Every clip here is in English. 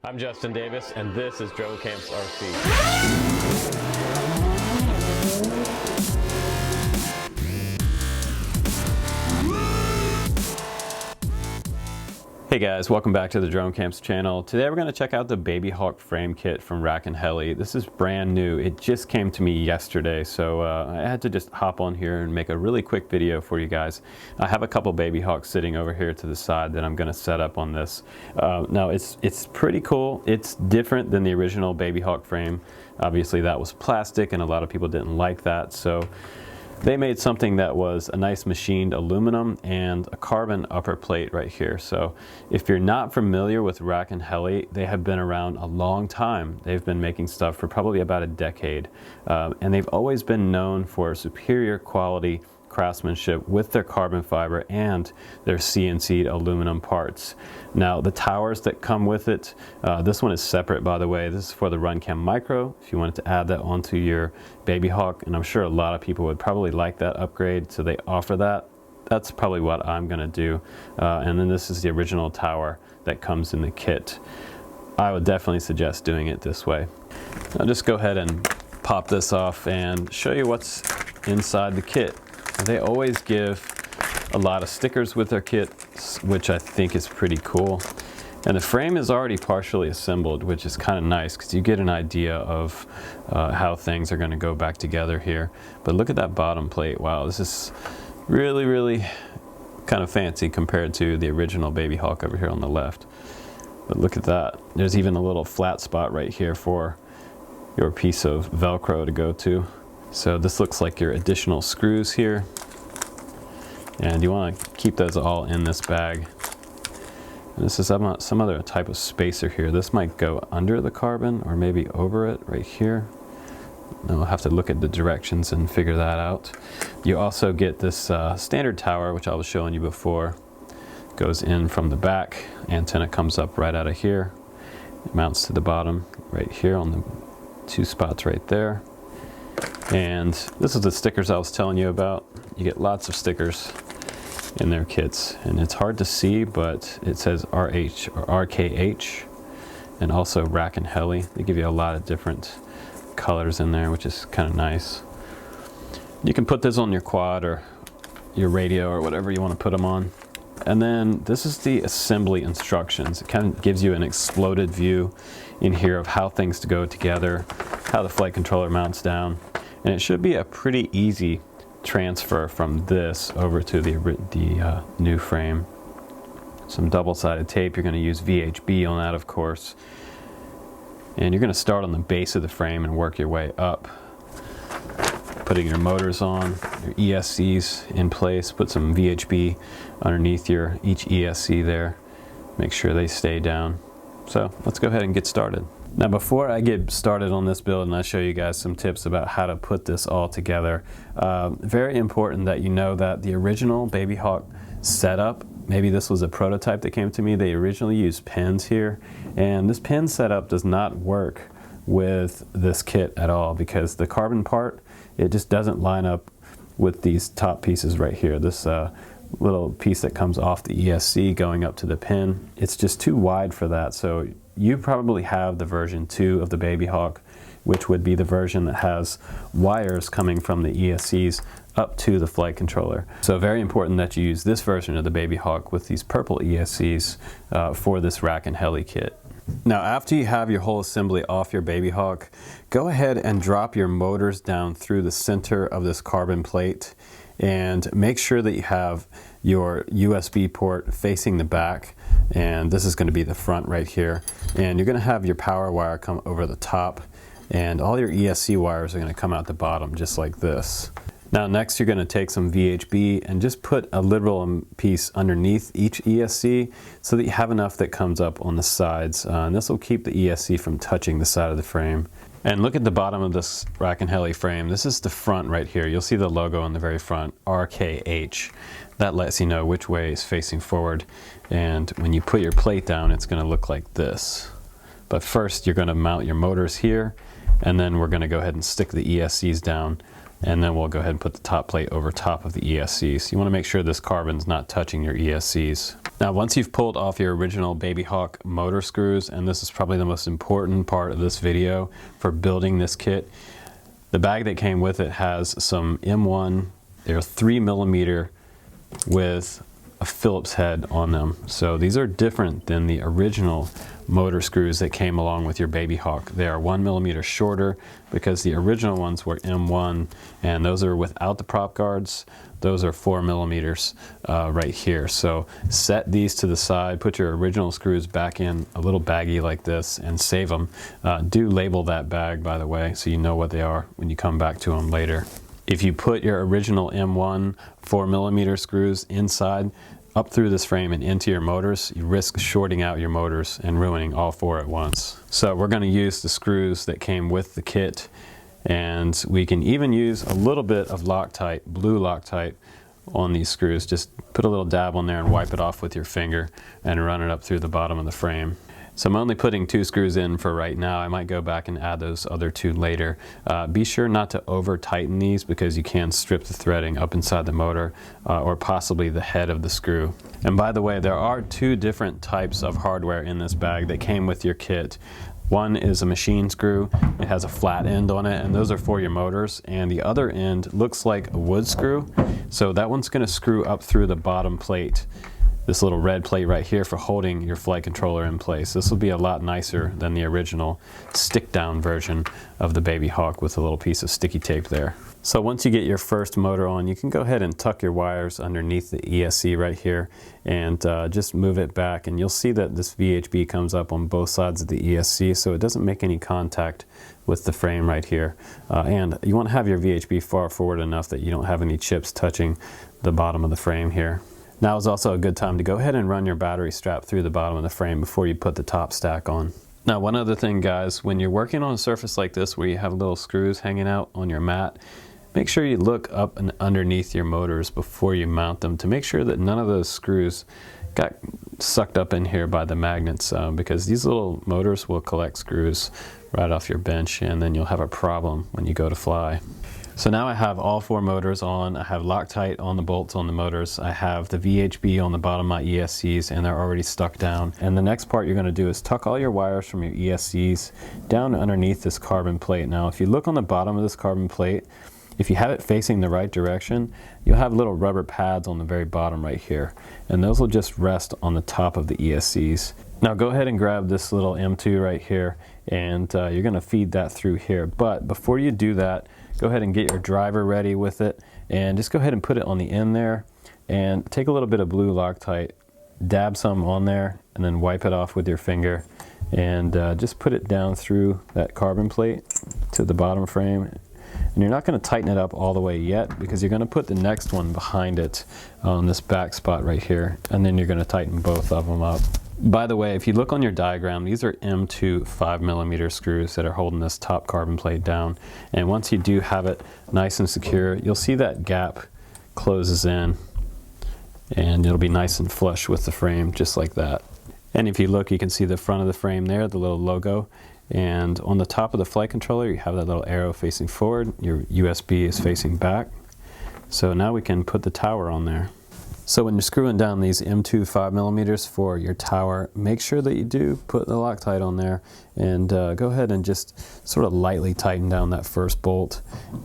I'm Justin Davis, and this is Drone Camps RC. Hey guys, welcome back to the Drone Camps channel. Today we're going to check out the Babyhawk frame kit from Rakon Heli. This is brand new. It just came to me yesterday, so I had to just hop on here and make a really quick video for you guys. I have a couple Babyhawks sitting over here to the side that I'm going to set up on this. Now it's pretty cool. It's different than the original Babyhawk frame. Obviously that was plastic and a lot of people didn't like that, so they made something that was a nice machined aluminum and a carbon upper plate right here. So if you're not familiar with Rakon Heli, they have been around a long time. They've been making stuff for probably about a decade. And they've always been known for superior quality craftsmanship with their carbon fiber and their CNC'd aluminum parts. Now the towers that come with it, this one is separate by the way. This is for the Runcam Micro if you wanted to add that onto your Babyhawk, and I'm sure a lot of people would probably like that upgrade, so they offer that. That's probably what I'm gonna do. And then this is the original tower that comes in the kit. I would definitely suggest doing it this way. I'll just go ahead and pop this off and show you what's inside the kit. They always give a lot of stickers with their kits, which I think is pretty cool. And the frame is already partially assembled, which is kind of nice because you get an idea of how things are going to go back together here. But look at that bottom plate. Wow, this is really, really kind of fancy compared to the original Babyhawk over here on the left. But look at that. There's even a little flat spot right here for your piece of Velcro to go to. So this looks like your additional screws here, and you want to keep those all in this bag. And this is some other type of spacer here. This might go under the carbon or maybe over it right here. And we'll have to look at the directions and figure that out. You also get this standard tower, which I was showing you before. Goes in from the back, antenna comes up right out of here. It mounts to the bottom right here on the two spots right there. And this is the stickers I was telling you about. You get lots of stickers in their kits, and it's hard to see, but it says RH or RKH, and also Rakon Heli. They give you a lot of different colors in there, which is kind of nice. You can put this on your quad or your radio or whatever you want to put them on. And then this is the assembly instructions. It kind of gives you an exploded view in here of how things to go together, how the flight controller mounts down. And it should be a pretty easy transfer from this over to the new frame. Some double-sided tape. You're going to use VHB on that, of course. And you're going to start on the base of the frame and work your way up. Putting your motors on, your ESCs in place. Put some VHB underneath each ESC there. Make sure they stay down. So let's go ahead and get started. Now before I get started on this build and I show you guys some tips about how to put this all together, very important that you know that the original Babyhawk setup, maybe this was a prototype that came to me, they originally used pins here, and this pin setup does not work with this kit at all because the carbon part, it just doesn't line up with these top pieces right here. This little piece that comes off the ESC going up to the pin, it's just too wide for that. So you probably have the version 2 of the Babyhawk, which would be the version that has wires coming from the ESCs up to the flight controller. So very important that you use this version of the Babyhawk with these purple ESCs for this Rakon Heli kit. Now after you have your whole assembly off your Babyhawk, go ahead and drop your motors down through the center of this carbon plate and make sure that you have your USB port facing the back, and this is going to be the front right here, and you're going to have your power wire come over the top, and all your ESC wires are going to come out the bottom just like this. Now next you're going to take some VHB and just put a literal piece underneath each ESC so that you have enough that comes up on the sides, and this will keep the ESC from touching the side of the frame. And look at the bottom of this Rakon Heli frame. This is the front right here. You'll see the logo on the very front, RKH. That lets you know which way is facing forward. And when you put your plate down, it's going to look like this. But first, you're going to mount your motors here, and then we're going to go ahead and stick the ESCs down, and then we'll go ahead and put the top plate over top of the ESCs. You want to make sure this carbon's not touching your ESCs. Now, once you've pulled off your original Babyhawk motor screws, and this is probably the most important part of this video for building this kit, the bag that came with it has some M1, they're 3mm with a Phillips head on them. So these are different than the original motor screws that came along with your Babyhawk. They are 1mm shorter because the original ones were M1, and those are without the prop guards. Those are 4mm right here. So set these to the side, put your original screws back in a little baggie like this and save them. Do label that bag, by the way, so you know what they are when you come back to them later. If you put your original M1 4mm screws inside, up through this frame and into your motors, you risk shorting out your motors and ruining all four at once. So we're going to use the screws that came with the kit, and we can even use a little bit of Loctite, blue Loctite, on these screws. Just put a little dab on there and wipe it off with your finger and run it up through the bottom of the frame. So I'm only putting 2 screws in for right now. I might go back and add those other 2 later. Be sure not to over tighten these because you can strip the threading up inside the motor or possibly the head of the screw. And by the way, there are 2 different types of hardware in this bag that came with your kit. One is a machine screw. It has a flat end on it, and those are for your motors. And the other end looks like a wood screw. So that one's going to screw up through the bottom plate. This little red plate right here for holding your flight controller in place. This will be a lot nicer than the original stick down version of the Babyhawk with a little piece of sticky tape there. So once you get your first motor on, you can go ahead and tuck your wires underneath the ESC right here and just move it back, and you'll see that this VHB comes up on both sides of the ESC, so it doesn't make any contact with the frame right here. And you want to have your VHB far forward enough that you don't have any chips touching the bottom of the frame here. Now is also a good time to go ahead and run your battery strap through the bottom of the frame before you put the top stack on. Now, one other thing, guys, when you're working on a surface like this where you have little screws hanging out on your mat, make sure you look up and underneath your motors before you mount them to make sure that none of those screws got sucked up in here by the magnets, because these little motors will collect screws right off your bench, and then you'll have a problem when you go to fly. So now I have all 4 motors on. I have Loctite on the bolts on the motors. I have the VHB on the bottom of my ESCs, and they're already stuck down. And the next part you're going to do is tuck all your wires from your ESCs down underneath this carbon plate. Now, if you look on the bottom of this carbon plate, if you have it facing the right direction, you'll have little rubber pads on the very bottom right here, and those will just rest on the top of the ESCs. Now go ahead and grab this little M2 right here, and you're going to feed that through here. But before you do that, go ahead and get your driver ready with it, and just go ahead and put it on the end there, and take a little bit of blue Loctite, dab some on there, and then wipe it off with your finger, and just put it down through that carbon plate to the bottom frame. And you're not going to tighten it up all the way yet, because you're going to put the next one behind it on this back spot right here, and then you're going to tighten both of them up. By the way, if you look on your diagram, these are M2 5mm screws that are holding this top carbon plate down. And once you do have it nice and secure, you'll see that gap closes in, and it'll be nice and flush with the frame, just like that. And if you look, you can see the front of the frame there, the little logo. And on the top of the flight controller, you have that little arrow facing forward. Your USB is facing back. So now we can put the tower on there. So when you're screwing down these M2 5mm for your tower, make sure that you do put the Loctite on there, and go ahead and just sort of lightly tighten down that first bolt,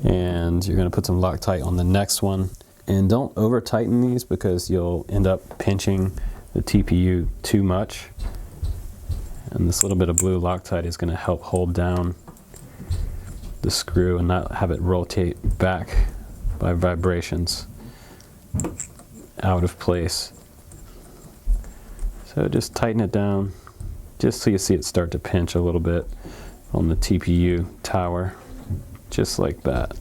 and you're going to put some Loctite on the next one. And don't over tighten these, because you'll end up pinching the TPU too much. And this little bit of blue Loctite is going to help hold down the screw and not have it rotate back by vibrations out of place. So just tighten it down, just so you see it start to pinch a little bit on the TPU tower, just like that.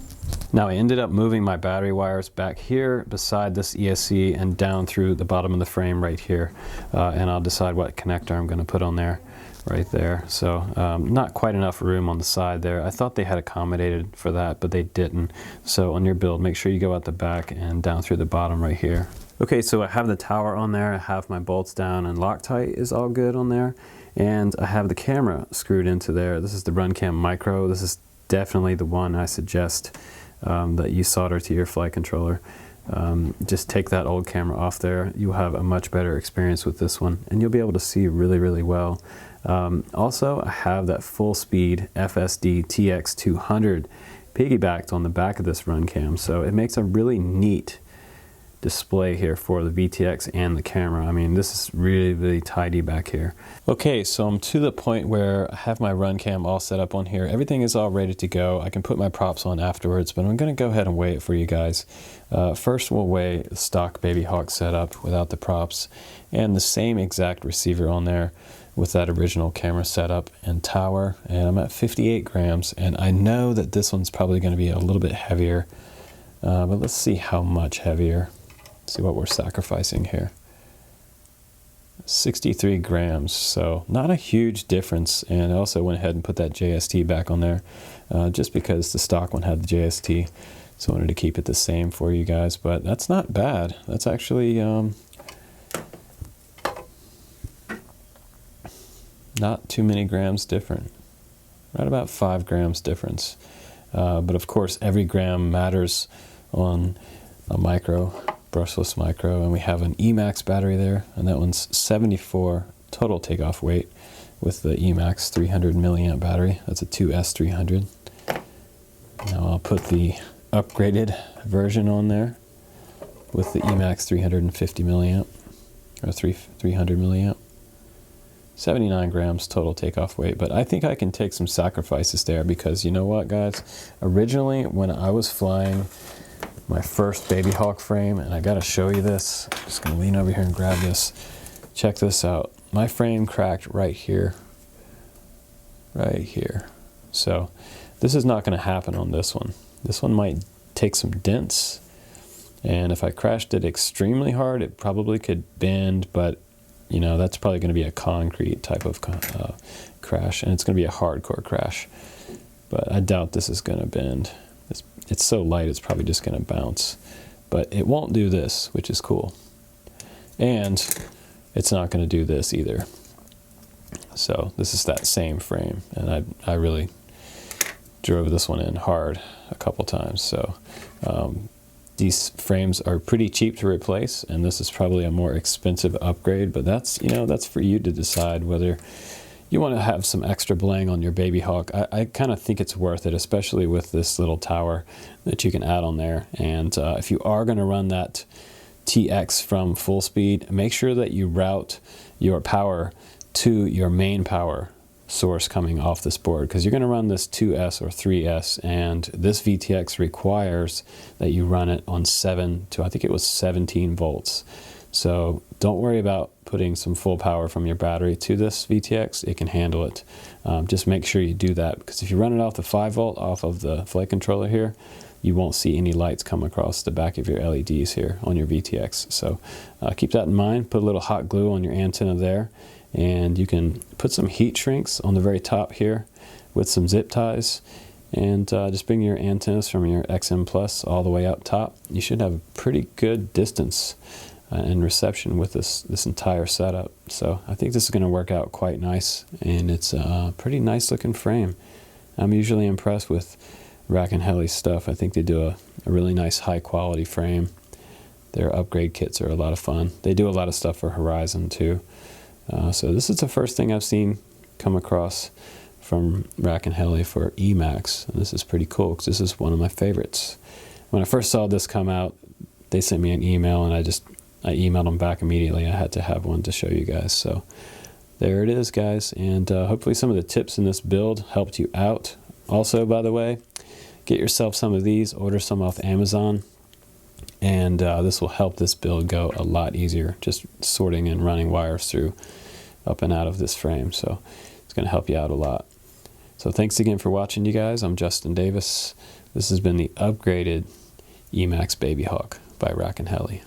Now I ended up moving my battery wires back here beside this ESC and down through the bottom of the frame right here, and I'll decide what connector I'm going to put on there right there. So not quite enough room on the side there. I thought they had accommodated for that, but they didn't. So on your build, make sure you go out the back and down through the bottom right here. Okay, so I have the tower on there, I have my bolts down, and Loctite is all good on there, and I have the camera screwed into there. This is the Runcam Micro. This is definitely the one I suggest that you solder to your flight controller. just take that old camera off there. You'll have a much better experience with this one, and you'll be able to see really, really well. Also, I have that full speed FSD TX200 piggybacked on the back of this Runcam, so it makes a really neat display here for the VTX and the camera. I mean, this is really, really tidy back here. Okay, so I'm to the point where I have my Runcam all set up on here. Everything is all ready to go. I can put my props on afterwards, but I'm going to go ahead and weigh it for you guys. First, we'll weigh the stock Babyhawk setup without the props, and the same exact receiver on there with that original camera setup and tower, and I'm at 58 grams, and I know that this one's probably going to be a little bit heavier, but let's see how much heavier. See what we're sacrificing here. 63 grams, so not a huge difference. And I also went ahead and put that JST back on there just because the stock one had the JST, so I wanted to keep it the same for you guys. But that's not bad. That's actually not too many grams different, right about 5 grams difference. But of course every gram matters on a brushless micro, and we have an Emax battery there, and that one's 74 total takeoff weight with the Emax 300 milliamp battery. That's a 2S300. Now I'll put the upgraded version on there with the Emax 350 milliamp or 300 milliamp. 79 grams total takeoff weight, but I think I can take some sacrifices there because you know what, guys? Originally, when I was flying my first Babyhawk frame, and I gotta show you this. I'm just gonna lean over here and grab this. Check this out. My frame cracked right here. Right here. So this is not gonna happen on this one. This one might take some dents, and if I crashed it extremely hard, it probably could bend, but you know, that's probably gonna be a concrete type of crash, and it's gonna be a hardcore crash. But I doubt this is gonna bend. It's so light, it's probably just going to bounce. But it won't do this, which is cool. And it's not going to do this either. So this is that same frame. And I really drove this one in hard a couple times. So these frames are pretty cheap to replace. And this is probably a more expensive upgrade. But that's, you know, that's for you to decide whether you want to have some extra bling on your Babyhawk. I kind of think it's worth it, especially with this little tower that you can add on there. And if you are going to run that TX from full speed, make sure that you route your power to your main power source coming off this board, because you're going to run this 2S or 3S, and this VTX requires that you run it on 7 to, I think it was 17 volts. So don't worry about putting some full power from your battery to this VTX. It can handle it. Just make sure you do that, because if you run it off the 5 volt off of the flight controller here, you won't see any lights come across the back of your LEDs here on your VTX. So keep that in mind. Put a little hot glue on your antenna there, and you can put some heat shrinks on the very top here with some zip ties, and just bring your antennas from your XM Plus all the way up top. You should have a pretty good distance and reception with this entire setup. So I think this is going to work out quite nice, and it's a pretty nice looking frame. I'm usually impressed with Rakon Heli stuff. I think they do a really nice high quality frame. Their upgrade kits are a lot of fun. They do a lot of stuff for Horizon too. So this is the first thing I've seen come across from Rakon Heli for Emax, and this is pretty cool because this is one of my favorites. When I first saw this come out, they sent me an email, and I emailed them back immediately. I had to have one to show you guys. So there it is, guys. And hopefully some of the tips in this build helped you out. Also, by the way, get yourself some of these. Order some off Amazon. And this will help this build go a lot easier. Just sorting and running wires through up and out of this frame. So it's going to help you out a lot. So thanks again for watching, you guys. I'm Justin Davis. This has been the upgraded Emax Babyhawk by Rakon Heli.